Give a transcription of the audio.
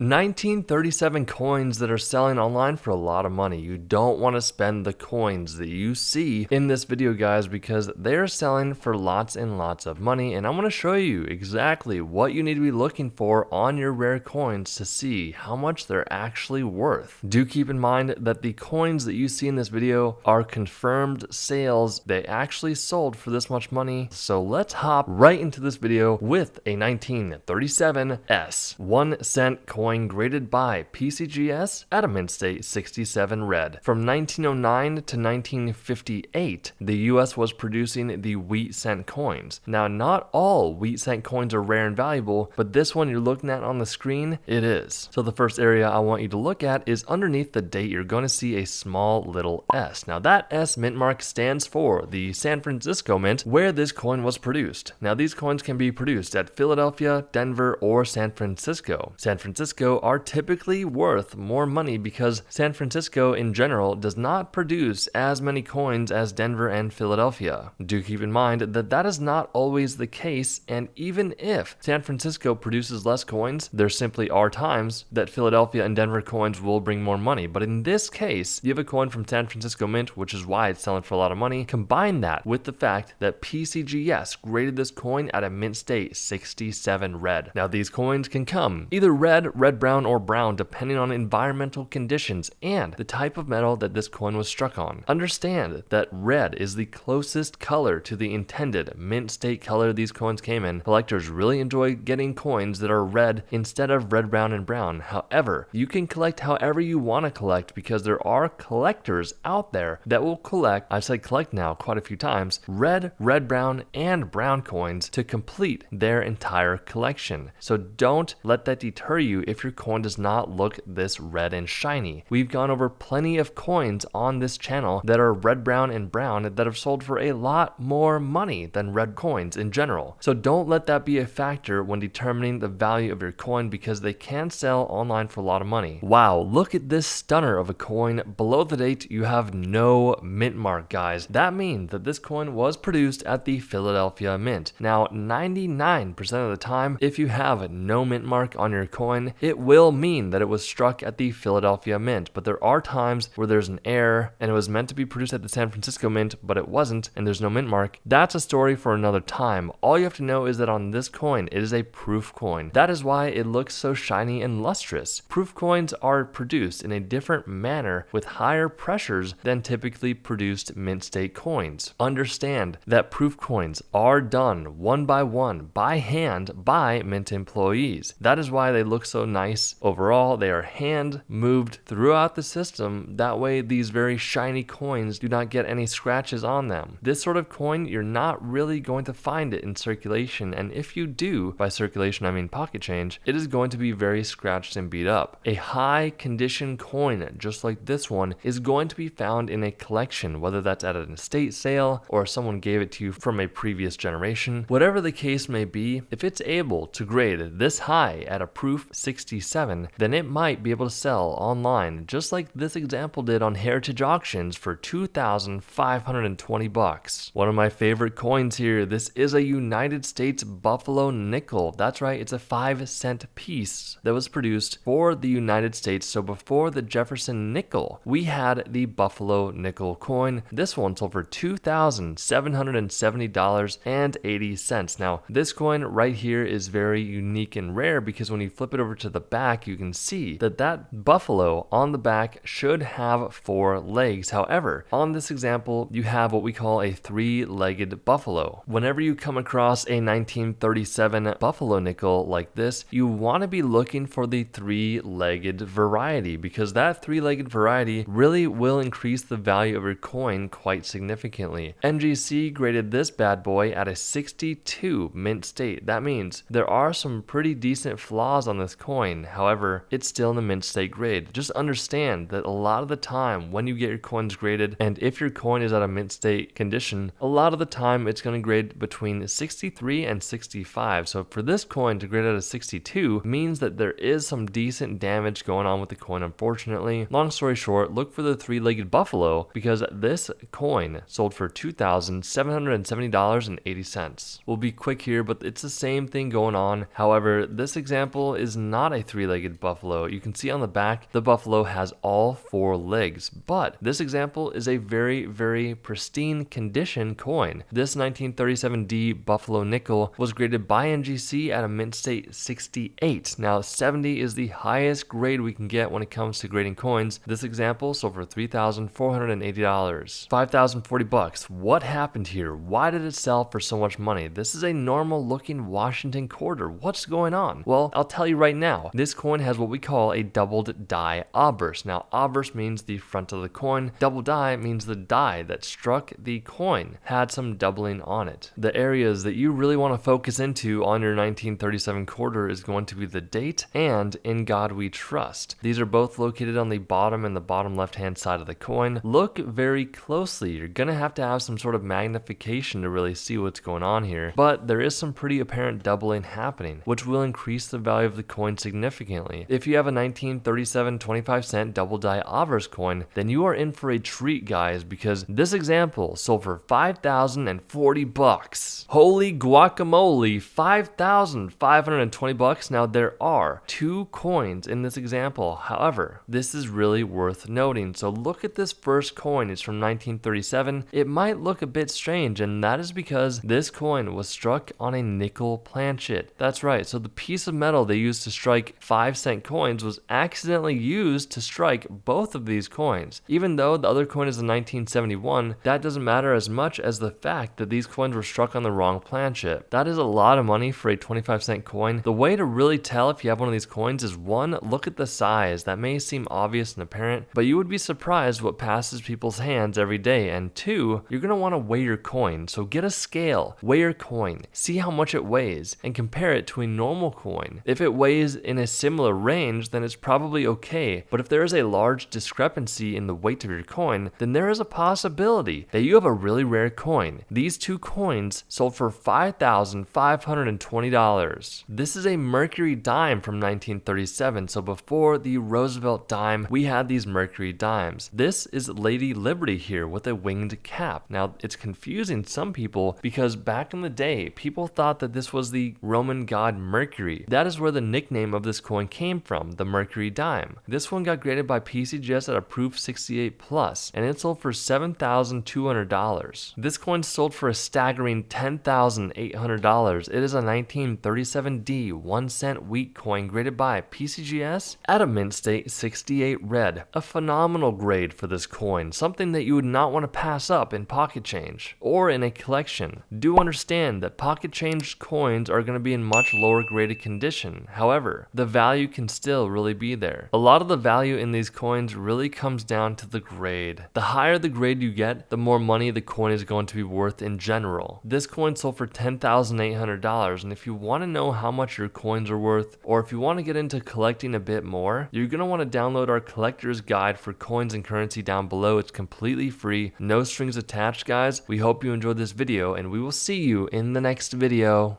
1937 coins that are selling online for a lot of money. You don't want to spend the coins that you see in this video, guys, because they're selling for lots and lots of money. And I'm going to show you exactly what you need to be looking for on your rare coins to see how much they're actually worth. Do keep in mind that the coins that you see in this video are confirmed sales. They actually sold for this much money. So let's hop right into this video with a 1937 S 1 cent coin graded by PCGS at a mint state 67 red. From 1909 to 1958, the US was producing the wheat cent coins. Now, not all wheat cent coins are rare and valuable, but this one you're looking at on the screen, it is. So the first area I want you to look at is underneath the date. You're going to see a small little S. Now that S mint mark stands for the San Francisco Mint, where this coin was produced. Now these coins can be produced at Philadelphia, Denver, or San Francisco. San Francisco are typically worth more money because San Francisco in general does not produce as many coins as Denver and Philadelphia. Do keep in mind that that is not always the case, and even if San Francisco produces less coins, there simply are times that Philadelphia and Denver coins will bring more money. But in this case, you have a coin from San Francisco Mint, which is why it's selling for a lot of money. Combine that with the fact that PCGS graded this coin at a mint state 67 red. Now these coins can come either red, brown, or brown depending on environmental conditions and the type of metal that this coin was struck on. Understand that red is the closest color to the intended mint state color these coins came in. Collectors really enjoy getting coins that are red instead of red, brown, and brown. However, you can collect however you want to collect because there are collectors out there that will collect, I've said collect now quite a few times, red, brown, and brown coins to complete their entire collection. So don't let that deter you if your coin does not look this red and shiny. We've gone over plenty of coins on this channel that are red, brown, and brown that have sold for a lot more money than red coins in general. So don't let that be a factor when determining the value of your coin because they can sell online for a lot of money. Wow, look at this stunner of a coin. Below the date, you have no mint mark, guys. That means that this coin was produced at the Philadelphia Mint. Now, 99% of the time, if you have no mint mark on your coin, it will mean that it was struck at the Philadelphia Mint, but there are times where there's an error and it was meant to be produced at the San Francisco Mint, but it wasn't and there's no mint mark. That's a story for another time. All you have to know is that on this coin, it is a proof coin. That is why it looks so shiny and lustrous. Proof coins are produced in a different manner with higher pressures than typically produced mint state coins. Understand that proof coins are done one by hand by mint employees. That is why they look so nice. Overall, they are hand moved throughout the system. That way, these very shiny coins do not get any scratches on them. This sort of coin, you're not really going to find it in circulation. And if you do, by circulation, I mean pocket change, it is going to be very scratched and beat up. A high condition coin, just like this one, is going to be found in a collection, whether that's at an estate sale or someone gave it to you from a previous generation. Whatever the case may be, if it's able to grade this high at a proof 67, then it might be able to sell online, just like this example did on Heritage Auctions for $2,520. One of my favorite coins here, this is a United States Buffalo nickel. That's right, it's a 5-cent piece that was produced for the United States. So before the Jefferson nickel, we had the Buffalo nickel coin. This one sold for $2,770.80. Now, this coin right here is very unique and rare because when you flip it over to the back, you can see that that buffalo on the back should have 4 legs. However, on this example, you have what we call a 3-legged buffalo. Whenever you come across a 1937 buffalo nickel like this, you want to be looking for the 3-legged variety because that 3-legged variety really will increase the value of your coin quite significantly. NGC graded this bad boy at a 62 mint state. That means there are some pretty decent flaws on this coin. However, it's still in the mint state grade. Just understand that a lot of the time when you get your coins graded, and if your coin is at a mint state condition, a lot of the time it's going to grade between 63 and 65. So for this coin to grade at a 62 means that there is some decent damage going on with the coin, unfortunately. Long story short, look for the 3-legged buffalo because this coin sold for $2,770.80. We'll be quick here, but it's the same thing going on. However, this example is not not a three-legged buffalo. You can see on the back, the buffalo has all four legs, but this example is a very, very pristine condition coin. This 1937D Buffalo nickel was graded by NGC at a mint state 68. Now 70 is the highest grade we can get when it comes to grading coins. This example sold for $3,480. 5,040 bucks. What happened here? Why did it sell for so much money? This is a normal looking Washington quarter. What's going on? Well, I'll tell you right now. This coin has what we call a doubled die obverse. Now, obverse means the front of the coin. Double die means the die that struck the coin had some doubling on it. The areas that you really want to focus into on your 1937 quarter is going to be the date and In God We Trust. These are both located on the bottom and the bottom left-hand side of the coin. Look very closely. You're gonna have to have some sort of magnification to really see what's going on here, but there is some pretty apparent doubling happening, which will increase the value of the coin significantly. If you have a 1937 25-cent double die obverse coin, then you are in for a treat, guys, because this example sold for 5,040 bucks. Holy guacamole, 5,520 bucks. Now there are two coins in this example. However, this is really worth noting. So look at this first coin. It's from 1937. It might look a bit strange, and that is because this coin was struck on a nickel planchet. That's right. So the piece of metal they used to strike 5-cent coins was accidentally used to strike both of these coins. Even though the other coin is a 1971, that doesn't matter as much as the fact that these coins were struck on the wrong planchet. That is a lot of money for a 25-cent coin. The way to really tell if you have one of these coins is, one, look at the size. That may seem obvious and apparent, but you would be surprised what passes people's hands every day. And two, you're going to want to weigh your coin. So get a scale, weigh your coin, see how much it weighs, and compare it to a normal coin. If it weighs in a similar range, then it's probably okay. But if there is a large discrepancy in the weight of your coin, then there is a possibility that you have a really rare coin. These two coins sold for $5,520. This is a Mercury Dime from 1937. So before the Roosevelt dime, we had these Mercury Dimes. This is Lady Liberty here with a winged cap. Now, it's confusing some people because back in the day, people thought that this was the Roman god Mercury. That is where the nickname of this coin came from, the Mercury Dime. This one got graded by PCGS at a proof 68 plus, and it sold for $7,200. This coin sold for a staggering $10,800. It is a 1937D 1-cent wheat coin graded by PCGS at a mint state 68 red. A phenomenal grade for this coin, something that you would not want to pass up in pocket change or in a collection. Do understand that pocket change coins are going to be in much lower graded condition. However, the value can still really be there. A lot of the value in these coins really comes down to the grade. The higher the grade you get, the more money the coin is going to be worth in general. This coin sold for $10,800, and if you want to know how much your coins are worth, or if you want to get into collecting a bit more, you're going to want to download our collector's guide for coins and currency down below. It's completely free, no strings attached, guys. We hope you enjoyed this video, and we will see you in the next video.